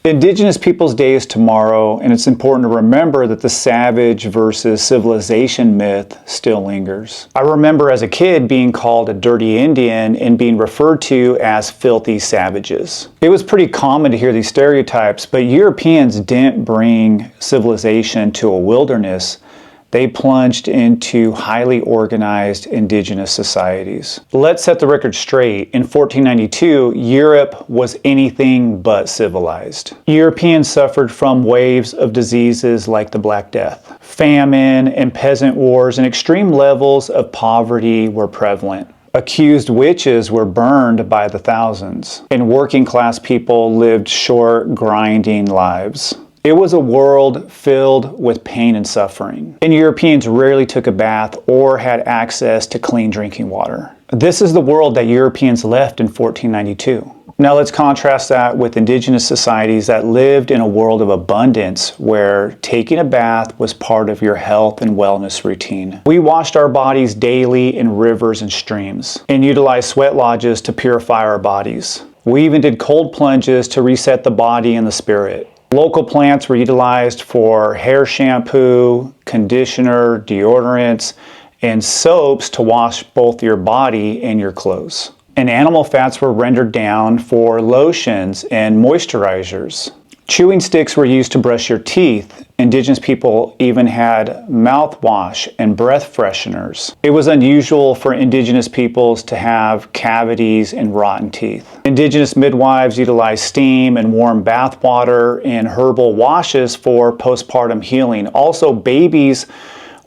Indigenous Peoples Day is tomorrow, and it's important to remember that the savage versus civilization myth still lingers. I remember as a kid being called a dirty Indian and being referred to as filthy savages. It was pretty common to hear these stereotypes, but Europeans didn't bring civilization to a wilderness. They plunged into highly organized indigenous societies. Let's set the record straight. In 1492, Europe was anything but civilized. Europeans suffered from waves of diseases like the Black Death. Famine and peasant wars and extreme levels of poverty were prevalent. Accused witches were burned by the thousands, and working class people lived short, grinding lives. It was a world filled with pain and suffering, and Europeans rarely took a bath or had access to clean drinking water. This is the world that Europeans left in 1492. Now let's contrast that with indigenous societies that lived in a world of abundance where taking a bath was part of your health and wellness routine. We washed our bodies daily in rivers and streams and utilized sweat lodges to purify our bodies. We even did cold plunges to reset the body and the spirit. Local plants were utilized for hair shampoo, conditioner, deodorants, and soaps to wash both your body and your clothes. And animal fats were rendered down for lotions and moisturizers. Chewing sticks were used to brush your teeth. Indigenous people even had mouthwash and breath fresheners. It was unusual for indigenous peoples to have cavities and rotten teeth. Indigenous midwives utilized steam and warm bath water and herbal washes for postpartum healing. Also, babies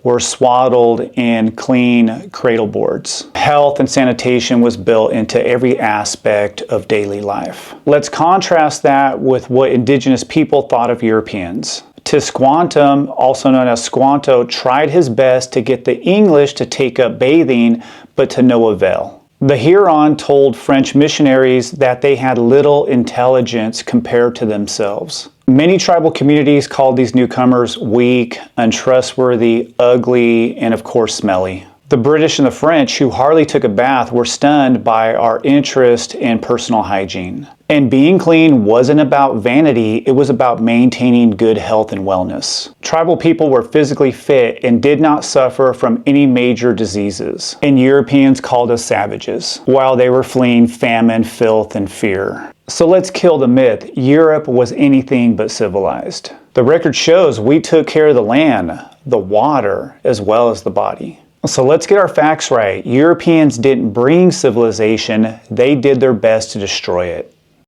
were swaddled in clean cradle boards. Health and sanitation was built into every aspect of daily life. Let's contrast that with what indigenous people thought of Europeans. Tisquantum, also known as Squanto, tried his best to get the English to take up bathing, but to no avail. The Huron told French missionaries that they had little intelligence compared to themselves. Many tribal communities called these newcomers weak, untrustworthy, ugly, and of course smelly. The British and the French, who hardly took a bath, were stunned by our interest in personal hygiene. And being clean wasn't about vanity, it was about maintaining good health and wellness. Tribal people were physically fit and did not suffer from any major diseases. And Europeans called us savages, while they were fleeing famine, filth, and fear. So let's kill the myth. Europe was anything but civilized. The record shows we took care of the land, the water, as well as the body. So let's get our facts right. Europeans didn't bring civilization, they did their best to destroy it.